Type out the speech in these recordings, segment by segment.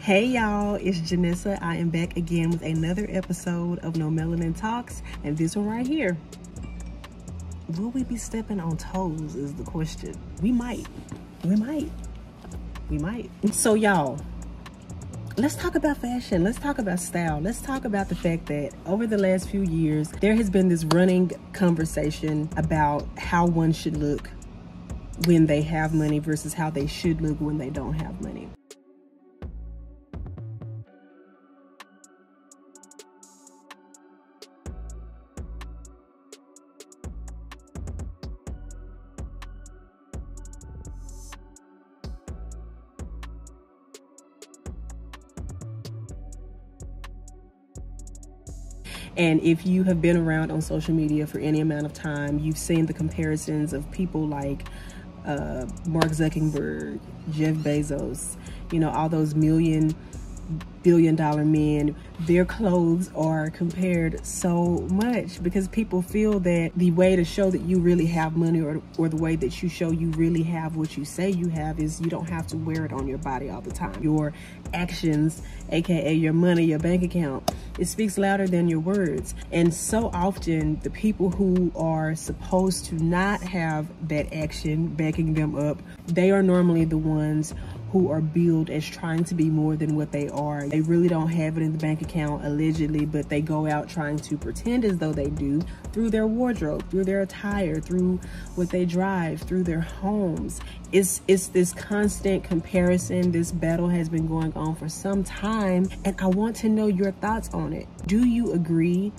Hey y'all, it's Janessa. I am back again with another episode of No Melanin Talks, and this one right here. Will we be stepping on toes is the question. We might. So y'all, let's talk about fashion. Let's talk about style. Let's talk about the fact that over the last few years, there has been this running conversation about how one should look when they have money versus how they should look when they don't have money. And if you have been around on social media for any amount of time, you've seen the comparisons of people like Mark Zuckerberg, Jeff Bezos, you know, all those billion-dollar men. Their clothes are compared so much because people feel that the way to show that you really have money or the way that you show you really have what you say you have is you don't have to wear it on your body all the time. Your actions, aka your money, your bank account, it speaks louder than your words. And so often the people who are supposed to not have that action backing them up, they are normally the ones who are billed as trying to be more than what they are. They really don't have it in the bank account, allegedly, but they go out trying to pretend as though they do through their wardrobe, through their attire, through what they drive, through their homes. It's this constant comparison. This battle has been going on for some time, and I want to know your thoughts on it. Do you agree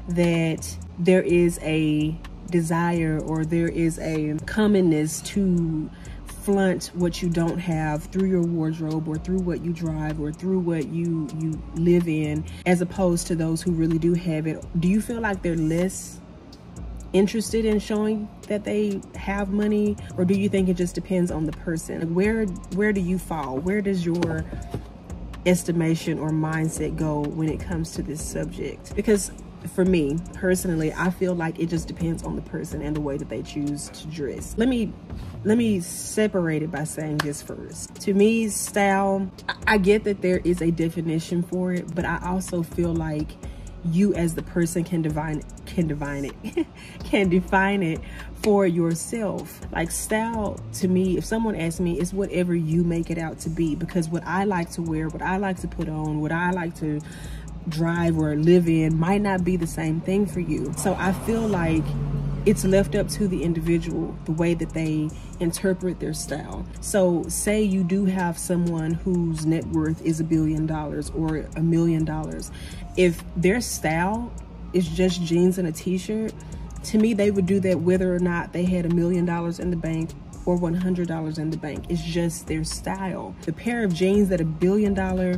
that there is a desire or there is a commonness to flaunt what you don't have through your wardrobe or through what you drive or through what you live in, as opposed to those who really do have it? Do you feel like they're less interested in showing that they have money, or do you think it just depends on the person? Where do you fall? Where does your estimation or mindset go when it comes to this subject? Because for me personally, I feel like it just depends on the person and the way that they choose to dress. Let me separate it by saying this first. To me, style, I get that there is a definition for it, but I also feel like you as the person can define it for yourself. Like, style to me, if someone asks me, it's whatever you make it out to be, because what I like to wear, what I like to put on, what I like to drive or live in might not be the same thing for you. So I feel like it's left up to the individual, the way that they interpret their style. So say you do have someone whose net worth is $1 billion or $1 million. If their style is just jeans and a t-shirt, to me, they would do that whether or not they had $1 million in the bank or $100 in the bank. It's just their style. The pair of jeans that $1 billion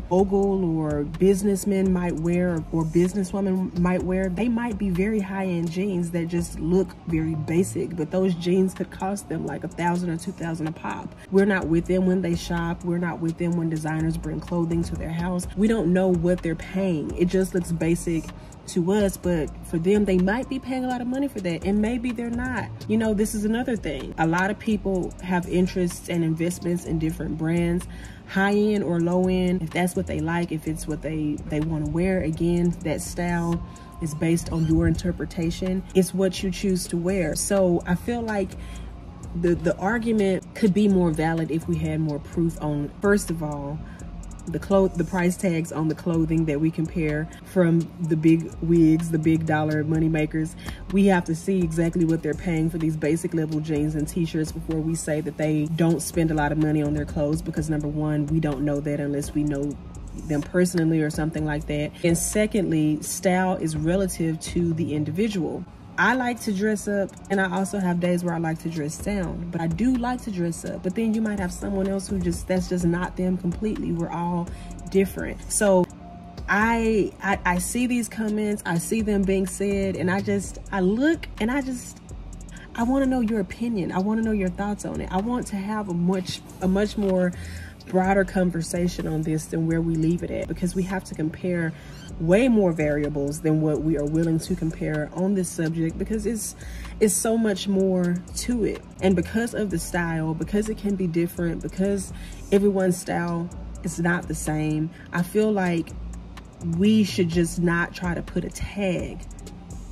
mogul or businessman might wear or businesswoman might wear, they might be very high-end jeans that just look very basic, but those jeans could cost them like $1,000 or $2,000 a pop. We're not with them when they shop. We're not with them when designers bring clothing to their house. We don't know what they're paying. It just looks basic to us, but for them, they might be paying a lot of money for that, and maybe they're not. You know, this is another thing. A lot of people have interests and investments in different brands, high end or low end, if that's what they like, if it's what they want to wear. Again, that style is based on your interpretation. It's what you choose to wear. So I feel like the argument could be more valid if we had more proof on, first of all, the price tags on the clothing that we compare from the big wigs, the big dollar money makers. We have to see exactly what they're paying for these basic level jeans and t-shirts before we say that they don't spend a lot of money on their clothes, because number one, we don't know that unless we know them personally or something like that. And secondly, style is relative to the individual. I like to dress up, and I also have days where I like to dress down, but I do like to dress up. But then you might have someone else who that's just not them completely. We're all different. So I see these comments, I see them being said, and I look and I want to know your opinion. I want to know your thoughts on it. I want to have a much more broader conversation on this than where we leave it at, because we have to compare way more variables than what we are willing to compare on this subject, because it's so much more to it. And because of the style, because it can be different, because everyone's style It's not the same. I feel like we should just not try to put a tag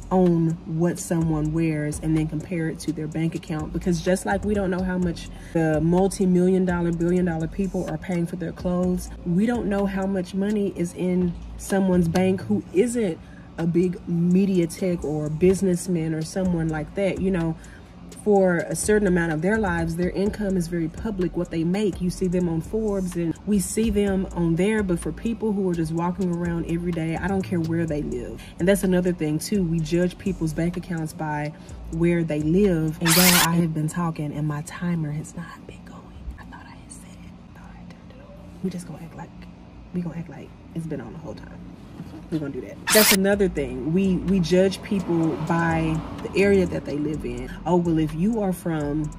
on what someone wears and then compare it to their bank account, because just like we don't know how much the multi-million-dollar, billion-dollar people are paying for their clothes, we don't know how much money is in someone's bank who isn't a big media tech or businessman or someone like that. You know, for a certain amount of their lives, their income is very public, what they make. You see them on Forbes and we see them on there, but for people who are just walking around every day, I don't care where they live. And that's another thing too. We judge people's bank accounts by where they live. And y'all, I have been talking and my timer has not been going. I thought I had said it. Thought I turned it on. We just gonna act like it's been on the whole time. We're gonna do that. That's another thing. We judge people by the area that they live in. Oh, well, if you are from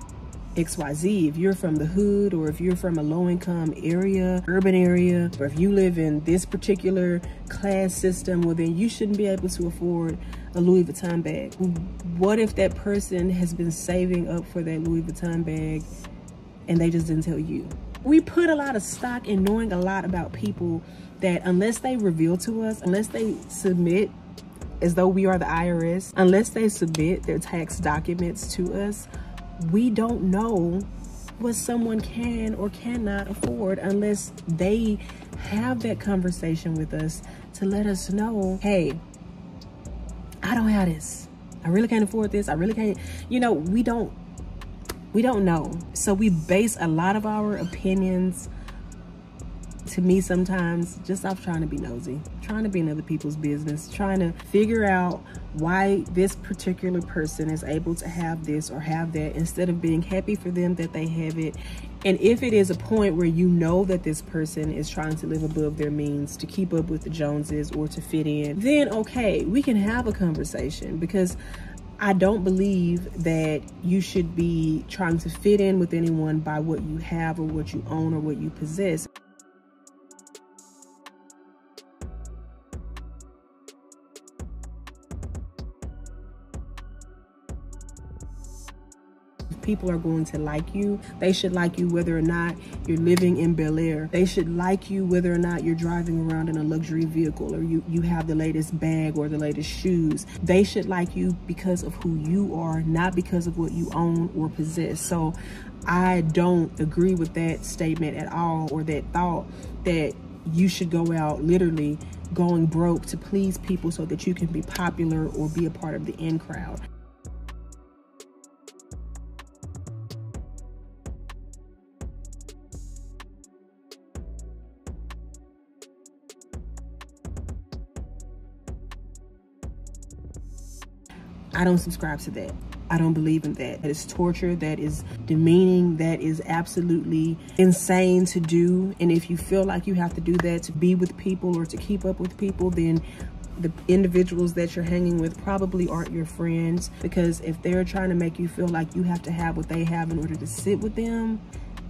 XYZ, if you're from the hood, or if you're from a low-income area, urban area, or if you live in this particular class system, well, then you shouldn't be able to afford a Louis Vuitton bag. What if that person has been saving up for that Louis Vuitton bag and they just didn't tell you? We put a lot of stock in knowing a lot about people that unless they reveal to us, unless they submit as though we are the IRS, unless they submit their tax documents to us, we don't know what someone can or cannot afford unless they have that conversation with us to let us know, hey, I don't have this. I really can't afford this. I really can't, you know, we don't know. So we base a lot of our opinions, to me sometimes, just off trying to be nosy, trying to be in other people's business, trying to figure out why this particular person is able to have this or have that, instead of being happy for them that they have it. And if it is a point where you know that this person is trying to live above their means to keep up with the Joneses or to fit in, then okay, we can have a conversation, because I don't believe that you should be trying to fit in with anyone by what you have or what you own or what you possess. People are going to like you. They should like you whether or not you're living in Bel Air. They should like you whether or not you're driving around in a luxury vehicle, or you have the latest bag or the latest shoes. They should like you because of who you are, not because of what you own or possess. So I don't agree with that statement at all, or that thought that you should go out literally going broke to please people so that you can be popular or be a part of the in crowd. I don't subscribe to that. I don't believe in that. That is torture. That is demeaning. That is absolutely insane to do. And if you feel like you have to do that to be with people or to keep up with people, then the individuals that you're hanging with probably aren't your friends, because if they're trying to make you feel like you have to have what they have in order to sit with them,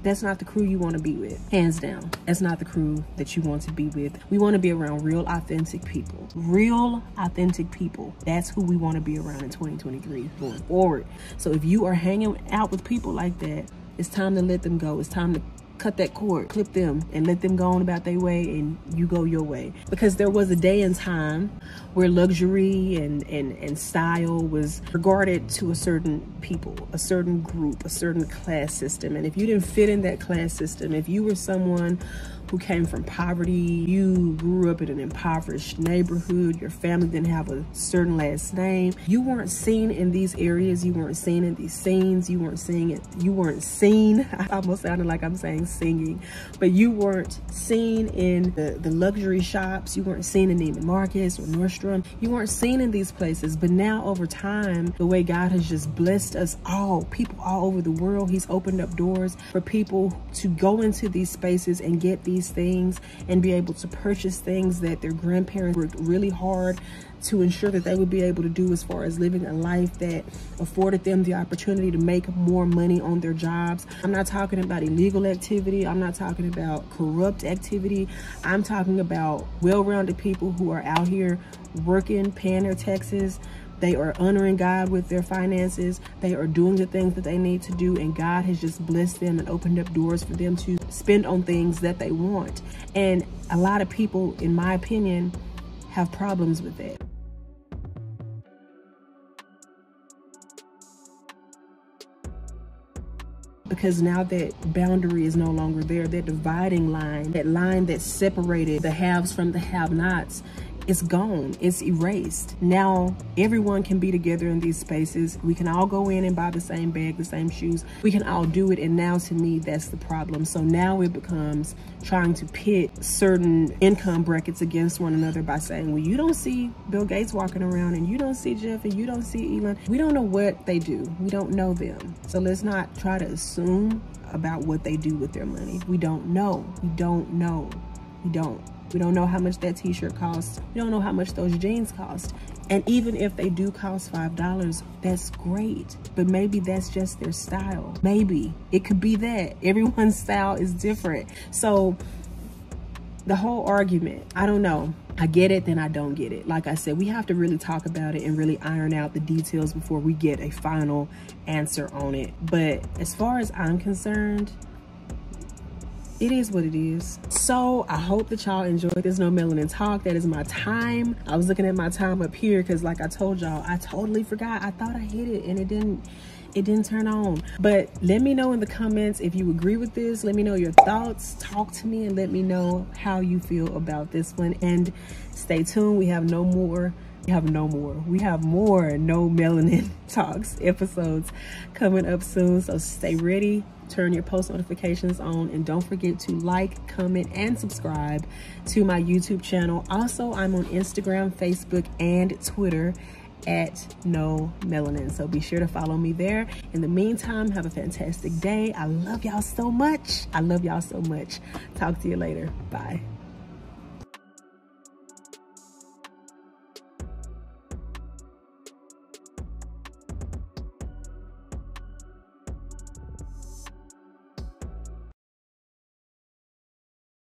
that's not the crew you want to be with. Hands down, that's not the crew that you want to be with. We want to be around real, authentic people. Real, authentic people. That's who we want to be around in 2023 going forward. So if you are hanging out with people like that, it's time to let them go. It's time to cut that cord, clip them, and let them go on about their way, and you go your way. Because there was a day and time where luxury and style was regarded to a certain people, a certain group, a certain class system. And if you didn't fit in that class system, if you were someone who came from poverty, you grew up in an impoverished neighborhood, your family didn't have a certain last name, you weren't seen in these areas, you weren't seen in these scenes, you weren't seeing it, you weren't seen, I almost sounded like I'm saying singing, but you weren't seen in the luxury shops, you weren't seen in Neiman Marcus or Nordstrom, you weren't seen in these places. But now over time, the way God has just blessed us all, people all over the world, he's opened up doors for people to go into these spaces and get these things and be able to purchase things that their grandparents worked really hard to ensure that they would be able to do, as far as living a life that afforded them the opportunity to make more money on their jobs. I'm not talking about illegal activity. I'm not talking about corrupt activity. I'm talking about well-rounded people who are out here working, paying their taxes, They are honoring God with their finances. They are doing the things that they need to do, and God has just blessed them and opened up doors for them to spend on things that they want. And a lot of people, in my opinion, have problems with that. Because now that boundary is no longer there, that dividing line, that line that separated the haves from the have-nots, it's gone, it's erased. Now everyone can be together in these spaces. We can all go in and buy the same bag, the same shoes. We can all do it, and now to me, that's the problem. So now it becomes trying to pit certain income brackets against one another by saying, well, you don't see Bill Gates walking around, and you don't see Jeff, and you don't see Elon. We don't know what they do. We don't know them. So let's not try to assume about what they do with their money. We don't know. We don't know. We don't. We don't know how much that t-shirt costs. We don't know how much those jeans cost. And even if they do cost $5, that's great. But maybe that's just their style. Maybe. It could be that. Everyone's style is different. So the whole argument, I don't know. I get it, then I don't get it. Like I said, we have to really talk about it and really iron out the details before we get a final answer on it. But as far as I'm concerned, it is what it is. So I hope that y'all enjoyed this No Melanin Talk. That is my time. I was looking at my time up here because, like I told y'all, I totally forgot. I thought I hit it and it didn't turn on. But let me know in the comments if you agree with this. Let me know your thoughts. Talk to me and let me know how you feel about this one. And stay tuned. We have more No Melanin Talks episodes coming up soon. So stay ready. Turn your post notifications on, and don't forget to like, comment, and subscribe to my YouTube channel. Also, I'm on Instagram, Facebook, and Twitter at No Melanin. So be sure to follow me there. In the meantime, have a fantastic day. I love y'all so much. I love y'all so much. Talk to you later. Bye.